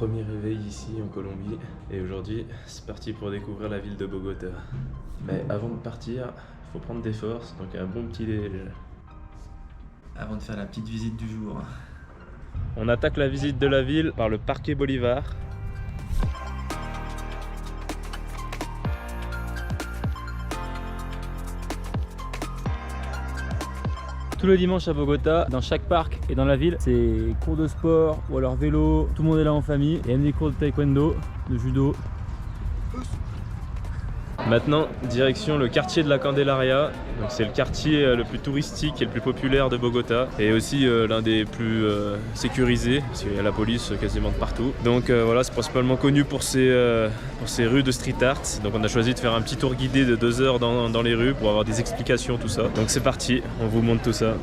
premier réveil ici en Colombie et aujourd'hui c'est parti pour découvrir la ville de Bogota. Mais avant de partir, il faut prendre des forces, donc un bon petit déj. Avant de faire la petite visite du jour. On attaque la visite de la ville par le Parque Bolivar. Tous les dimanches à Bogota, dans chaque parc et dans la ville, c'est cours de sport ou alors vélo, tout le monde est là en famille. Il y a même des cours de taekwondo, de judo. Maintenant, direction le quartier de la Candelaria. C'est le quartier le plus touristique et le plus populaire de Bogota et aussi l'un des plus sécurisés parce qu'il y a la police quasiment de partout. Donc voilà, c'est principalement connu pour ses rues de street art. Donc on a choisi de faire un petit tour guidé de 2 heures dans les rues pour avoir des explications, tout ça. Donc c'est parti, on vous montre tout ça.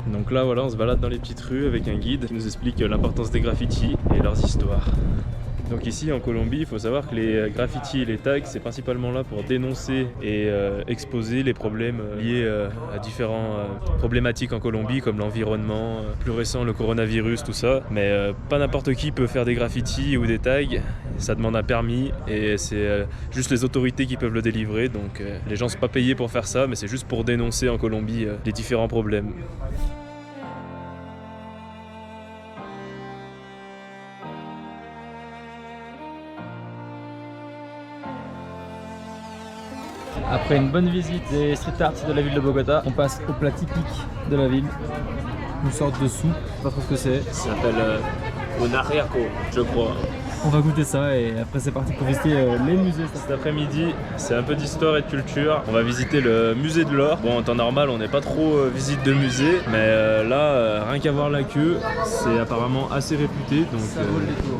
Donc là voilà, on se balade dans les petites rues avec un guide qui nous explique l'importance des graffitis et leurs histoires. Donc ici en Colombie, il faut savoir que les graffitis et les tags, c'est principalement là pour dénoncer et exposer les problèmes liés à différentes problématiques en Colombie, comme l'environnement, plus récent le coronavirus, tout ça. Mais pas n'importe qui peut faire des graffitis ou des tags, ça demande un permis et c'est juste les autorités qui peuvent le délivrer. Donc les gens ne sont pas payés pour faire ça, mais c'est juste pour dénoncer en Colombie les différents problèmes. Après une bonne visite des street arts de la ville de Bogota, on passe au plat typique de la ville. Une sorte de soupe, pas trop ce que c'est. Ça s'appelle un ajiaco, je crois. On va goûter ça et après c'est parti pour visiter les musées. Cet après-midi, c'est un peu d'histoire et de culture. On va visiter le musée de l'or. Bon, en temps normal, on n'est pas trop visite de musée, mais là, rien qu'à voir la queue, c'est apparemment assez réputé. Donc, ça vaut le détour.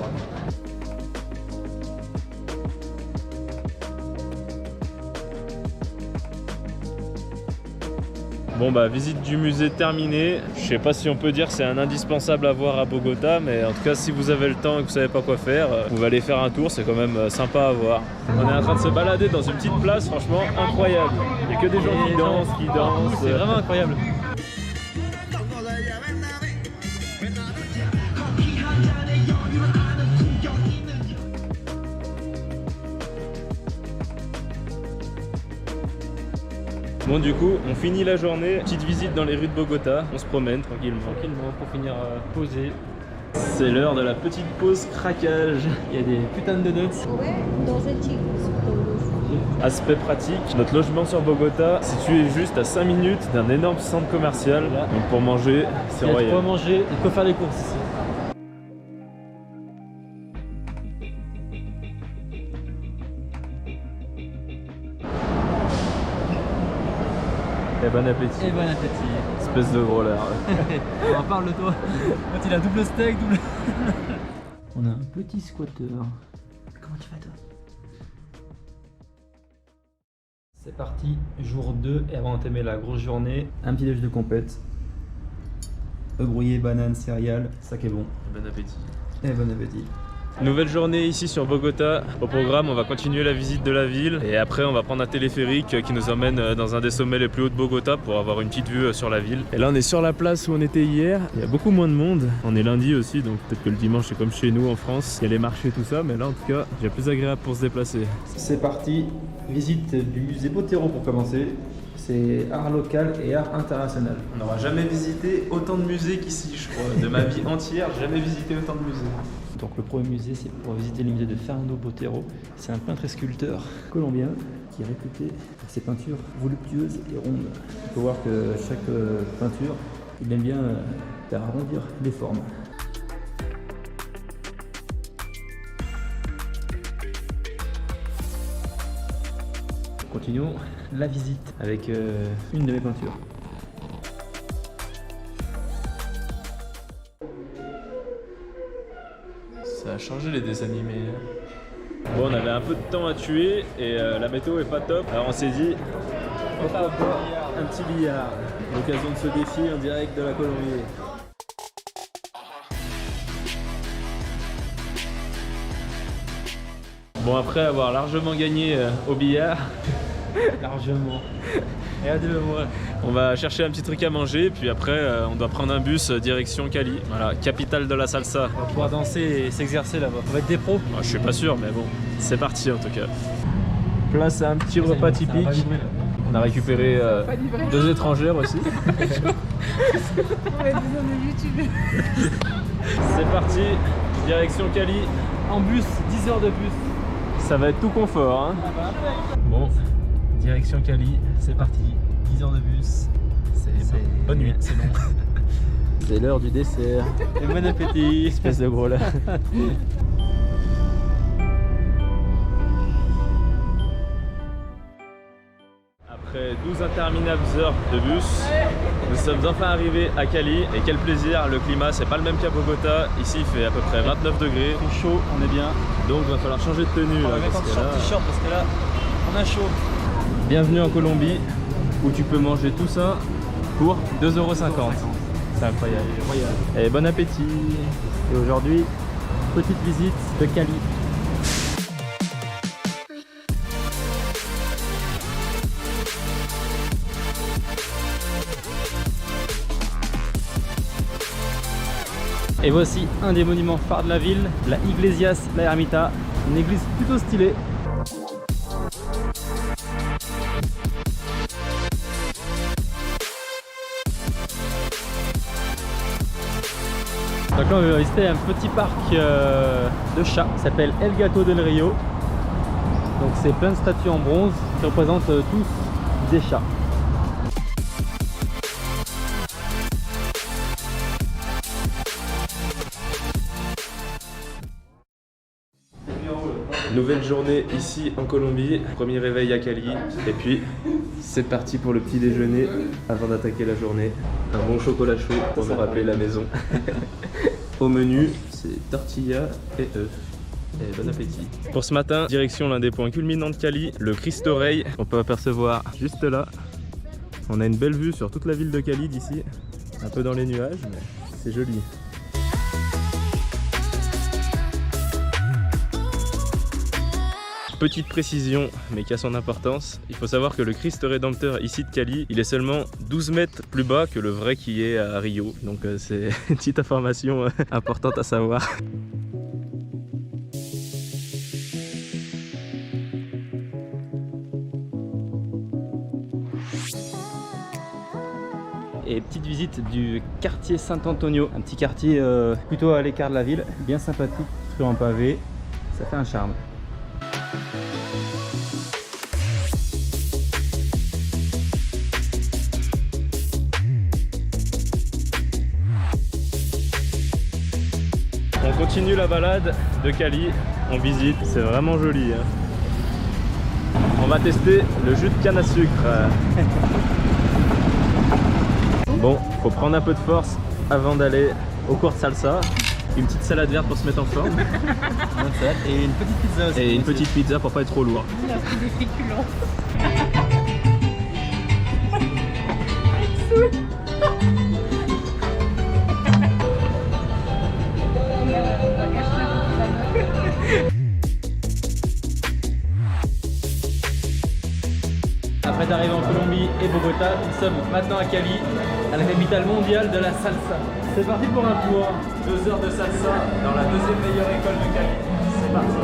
Bon bah visite du musée terminée. Je sais pas si on peut dire que c'est un indispensable à voir à Bogota, mais en tout cas si vous avez le temps et que vous savez pas quoi faire, vous allez faire un tour, c'est quand même sympa à voir. On est en train de se balader dans une petite place, franchement incroyable. Il n'y a que des gens qui dansent. C'est vraiment incroyable. Bon du coup, on finit la journée, petite visite dans les rues de Bogota, on se promène tranquillement. Tranquillement pour finir posé. C'est l'heure de la petite pause craquage. Il y a des putains de donuts. Aspect pratique, notre logement sur Bogota, situé juste à 5 minutes d'un énorme centre commercial. Donc pour manger, c'est royal. Il y a de quoi manger et de quoi faire les courses ici. Et bon appétit. Et bon appétit. Espèce de gros lard. On en parle de toi. Quand il a double steak, double. On a un petit squatter. Comment tu vas toi? C'est parti, jour 2 et avant d'entamer la grosse journée, un petit déj de compète. Œufs brouillés, bananes, céréales, ça qui est bon. Bon appétit. Et bon appétit. Nouvelle journée ici sur Bogota. Au programme, on va continuer la visite de la ville et après on va prendre un téléphérique qui nous emmène dans un des sommets les plus hauts de Bogota pour avoir une petite vue sur la ville. Et là on est sur la place où on était hier. Il y a beaucoup moins de monde. On est lundi aussi, donc peut-être que le dimanche c'est comme chez nous en France. Il y a les marchés tout ça, mais là en tout cas c'est plus agréable pour se déplacer. C'est parti, visite du musée Botero pour commencer. C'est art local et art international. On n'aura jamais visité autant de musées qu'ici, je crois. De ma vie entière, j'ai jamais visité autant de musées. Donc le premier musée, c'est pour visiter le musée de Fernando Botero. C'est un peintre et sculpteur colombien qui est réputé pour ses peintures voluptueuses et rondes. Il faut voir que chaque peinture, il aime bien faire arrondir les formes. Continuons la visite avec une de mes peintures. Ça a changé les dessins animés. Bon, on avait un peu de temps à tuer et la météo est pas top. Alors on s'est dit, pourquoi pas un petit billard. L'occasion de se défier en direct de la Colombie. Bon, après avoir largement gagné au billard, Largement. Regardez-le moi. on va chercher un petit truc à manger, puis après on doit prendre un bus direction Cali, voilà, capitale de la salsa. On va pouvoir danser et s'exercer là-bas. On va être des pros. Bon, je suis pas sûr, mais bon, c'est parti en tout cas. Place à un petit repas typique. On a récupéré 2 étrangères aussi. C'est parti, direction Cali. En bus, 10 heures de bus. Ça va être tout confort, hein. Bon, direction Cali, c'est parti. 10 heures de bus. Bonne nuit. C'est bon. C'est l'heure du dessert. Et bon appétit. Espèce de gros là. Après 12 interminables heures de bus, nous sommes enfin arrivés à Cali et quel plaisir, le climat c'est pas le même qu'à Bogota, ici il fait à peu près 29 degrés. Il fait chaud, on est bien. Donc il va falloir changer de tenue On là, va mettre un parce que là... t-shirt parce que là, on a chaud. Bienvenue en Colombie où tu peux manger tout ça pour 2,50 €. C'est incroyable. Et bon appétit. Et aujourd'hui, petite visite de Cali. Et voici un des monuments phares de la ville, la Iglesias La Ermita, une église plutôt stylée. Donc là on va visiter un petit parc de chats qui s'appelle El Gato del Rio. Donc c'est plein de statues en bronze qui représentent tous des chats. Nouvelle journée ici en Colombie, premier réveil à Cali et puis c'est parti pour le petit déjeuner avant d'attaquer la journée. Un bon chocolat chaud pour me rappeler la maison. Au menu, c'est tortilla et œufs. Et bon appétit. Pour ce matin, direction l'un des points culminants de Cali, le Cristo Rey. On peut apercevoir juste là. On a une belle vue sur toute la ville de Cali d'ici. Un peu dans les nuages, mais c'est joli. Petite précision, mais qui a son importance, il faut savoir que le Christ Rédempteur ici de Cali, il est seulement 12 mètres plus bas que le vrai qui est à Rio. Donc c'est une petite information importante à savoir. Et petite visite du quartier Saint-Antonio, un petit quartier plutôt à l'écart de la ville, bien sympathique, sur un pavé, ça fait un charme. On continue la balade de Cali, on visite, c'est vraiment joli. Hein. On va tester le jus de canne à sucre. Bon, faut prendre un peu de force avant d'aller au cours de salsa. Une petite salade verte pour se mettre en forme. Et une petite pizza aussi. Et une petite pizza pour pas être trop lourd. Il a pris des féculents. Après d'arriver en Colombie et Bogota, nous sommes maintenant à Cali, à la capitale mondiale de la salsa. C'est parti pour un tour. 2 heures de salsa dans la deuxième meilleure école de Cali. C'est parti.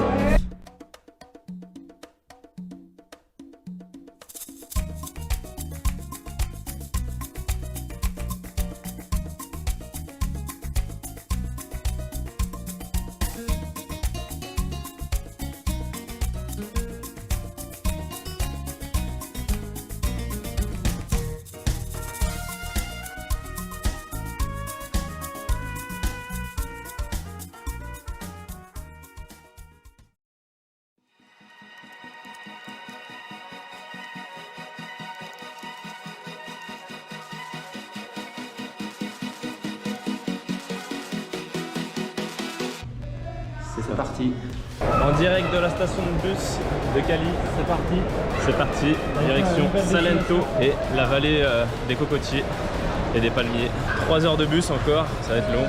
C'est parti. En direct de la station de bus de Cali, C'est parti. c'est parti, direction Salento et la vallée des cocotiers et des palmiers. 3 heures de bus encore, ça va être long.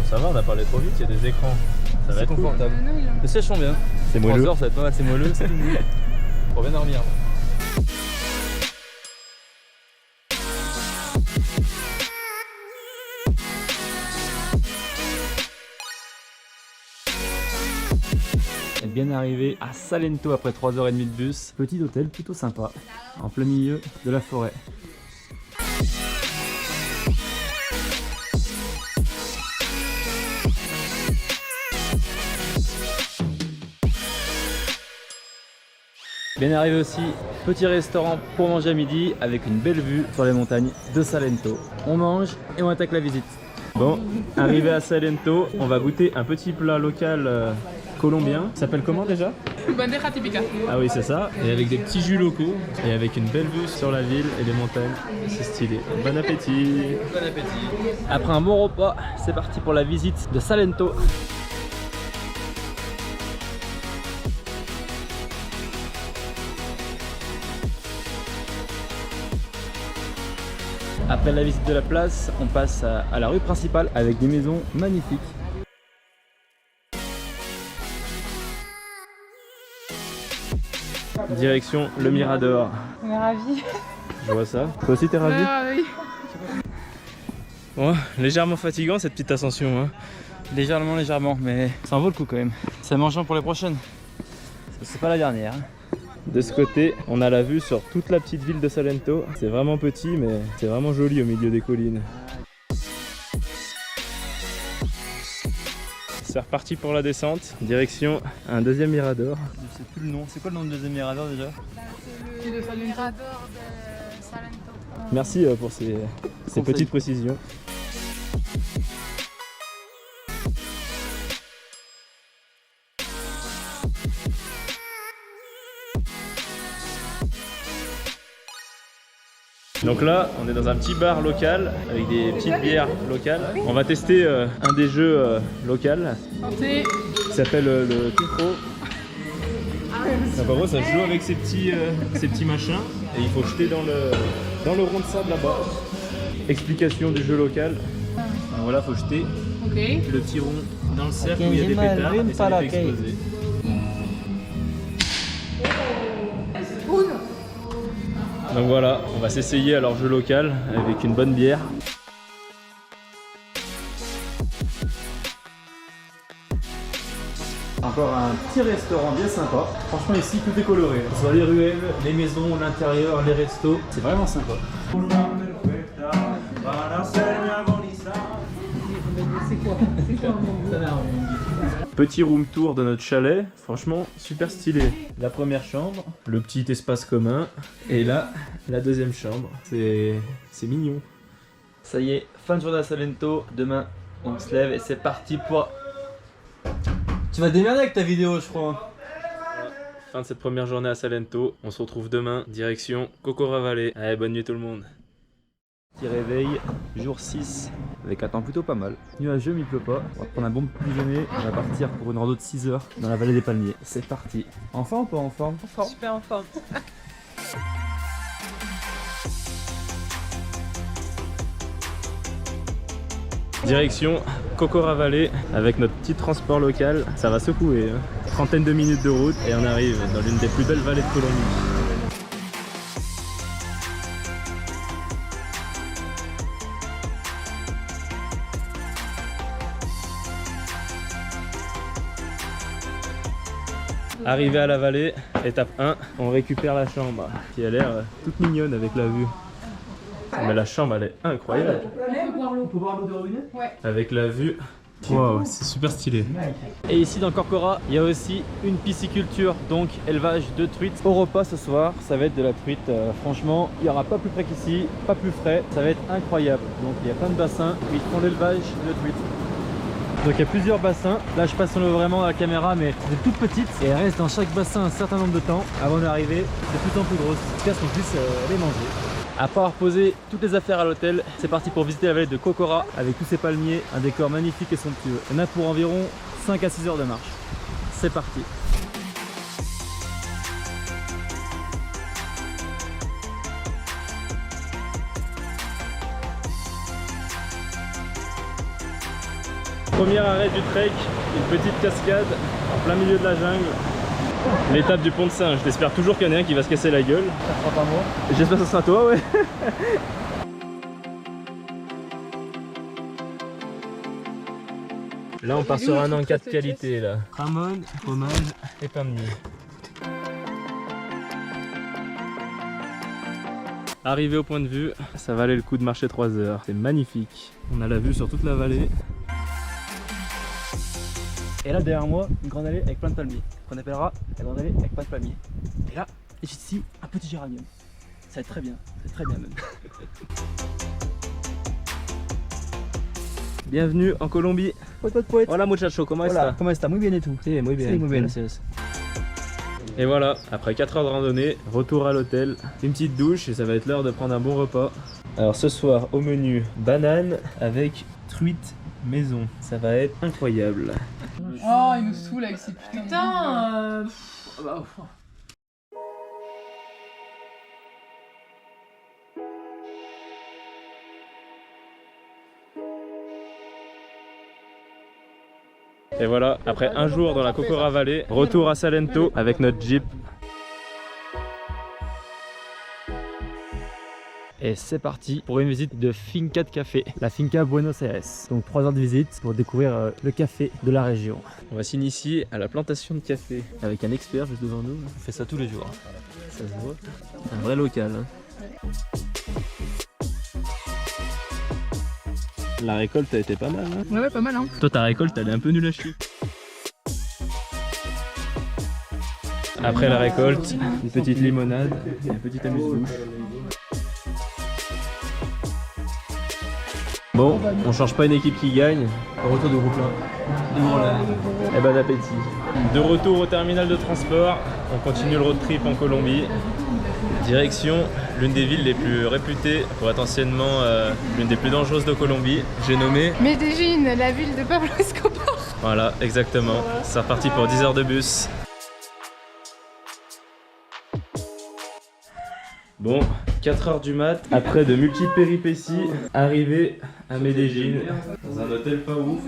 Ça va, on a parlé trop vite, il y a des écrans. Ça va être confortable. Le siège sont bien. C'est 3 moelleux. heures, ça va être pas mal, c'est moelleux, c'est tout mou. Pour bien dormir. On est bien arrivé à Salento après 3h30 de bus. Petit hôtel plutôt sympa, en plein milieu de la forêt. Bien arrivé aussi, petit restaurant pour manger à midi avec une belle vue sur les montagnes de Salento. On mange et on attaque la visite. Bon, arrivé à Salento, on va goûter un petit plat local colombien. Ça s'appelle comment déjà? Bandeja típica. Ah oui, c'est ça. Et avec des petits jus locaux et avec une belle vue sur la ville et les montagnes. C'est stylé. Bon appétit. Bon appétit. Après un bon repas, c'est parti pour la visite de Salento. Après la visite de la place, on passe à la rue principale avec des maisons magnifiques. Direction le Mirador. On est ravis. Je vois ça. Toi aussi t'es ravi? Oui. Bon, légèrement fatigant cette petite ascension. Hein. Légèrement, mais ça en vaut le coup quand même. C'est mangeant pour les prochaines. C'est pas la dernière. De ce côté, on a la vue sur toute la petite ville de Salento. C'est vraiment petit, mais c'est vraiment joli au milieu des collines. C'est reparti pour la descente. Direction un deuxième Mirador. Je sais plus le nom. C'est quoi le nom du deuxième Mirador déjà? C'est le Mirador de Salento. Merci pour ces petites précisions. Donc là, on est dans un petit bar local avec des petites bières locales. On va tester un des jeux locaux Santé. qui s'appelle le Tifo. C'est pas gros, ça se joue avec ces petits machins et il faut jeter dans le rond de sable là-bas. Explication du jeu local. Donc voilà, faut jeter Ok. le petit rond dans le cercle où il y a des pétards et ça les fait exploser. Donc voilà, on va s'essayer à leur jeu local avec une bonne bière. Encore un petit restaurant bien sympa. Franchement ici tout est coloré. Que ce soit les ruelles, les maisons, l'intérieur, les restos. C'est vraiment sympa. Petit room tour de notre chalet, franchement super stylé. La première chambre, le petit espace commun et là la deuxième chambre. C'est mignon. Ça y est, fin de journée à Salento. Demain on se lève et c'est parti pour... Tu vas te démerder avec ta vidéo je crois. Fin de cette première journée à Salento. On se retrouve demain, direction Cocora Valley. Allez, bonne nuit tout le monde. Petit réveil, jour 6, avec un temps plutôt pas mal. Nuageux mais il pleut pas. On va prendre un bon petit déjeuner. On va partir pour une rando de 6 heures dans la vallée des Palmiers. C'est parti. En forme ou pas en forme? Super en forme. Direction Cocora Valley avec notre petit transport local. Ça va secouer. Hein. Trentaine de minutes de route et on arrive dans l'une des plus belles vallées de Colombie. Arrivé à la vallée, étape 1, on récupère la chambre qui a l'air toute mignonne avec la vue. Mais la chambre elle est incroyable. On peut boire l'eau de robinet? Ouais. Avec la vue, waouh, c'est super stylé. Et ici dans Corcora, il y a aussi une pisciculture, donc élevage de truites. Au repas ce soir, ça va être de la truite. Franchement, il n'y aura pas plus près qu'ici, pas plus frais. Ça va être incroyable. Donc il y a plein de bassins où ils font l'élevage de truites. Donc il y a plusieurs bassins. Là je passe vraiment à la caméra, mais c'est toute petite. Et elle reste dans chaque bassin un certain nombre de temps avant d'arriver de plus en plus grosse. Jusqu'à ce qu'on puisse les manger. Après avoir posé toutes les affaires à l'hôtel, c'est parti pour visiter la vallée de Cocora avec tous ces palmiers, un décor magnifique et somptueux. Il y en a pour environ 5 à 6 heures de marche. C'est parti. Premier arrêt du trek, une petite cascade en plein milieu de la jungle. L'étape du pont de singe, j'espère toujours qu'il y en a un qui va se casser la gueule. Ça sera pas moi. J'espère que ce sera toi, ouais. Là on part sur un encas de qualité là. Ramon, fromage et pain de mie. Arrivé au point de vue, ça valait le coup de marcher 3 heures. C'est magnifique. On a la vue sur toute la vallée. Et là derrière moi, une grande allée avec plein de palmiers, qu'on appellera la grande allée avec pas de palmiers. Et là, juste ici, un petit géranium. Ça va être très bien, c'est très bien même. Bienvenue en Colombie. Hola muchacho, comment Hola, ¿cómo está? Muy bien et tout. Sí, muy bien. Sí, muy bien. Gracias. Et voilà, après 4 heures de randonnée, retour à l'hôtel, une petite douche et ça va être l'heure de prendre un bon repas. Alors ce soir au menu, banane avec truite maison. Ça va être incroyable. Oh, il nous saoule avec ces putains. Putain Et voilà, après un jour dans la Cocora Valley, retour à Salento avec notre Jeep. Et c'est parti pour une visite de Finca de Café, la Finca Buenos Aires. Donc 3 heures de visite pour découvrir le café de la région. On va s'initier à la plantation de café avec un expert juste devant nous. On fait ça tous les jours. Ça se voit. Un vrai local. Hein. La récolte a été pas mal. Hein. Ouais, pas mal, hein. Toi, ta récolte, elle est un peu nulle à chier. Après la récolte, une petite limonade et un petit amuse-bouche. Bon, on change pas une équipe qui gagne. Au retour du groupe là. Et bon appétit. De retour au terminal de transport, on continue le road trip en Colombie. Direction l'une des villes les plus réputées pour être anciennement l'une des plus dangereuses de Colombie. J'ai nommé Medellín, la ville de Pablo Escobar. Voilà, exactement. C'est reparti pour 10 heures de bus. Bon, 4 heures du mat, après de multiples péripéties, arrivé à Medellín, dans un hôtel pas ouf.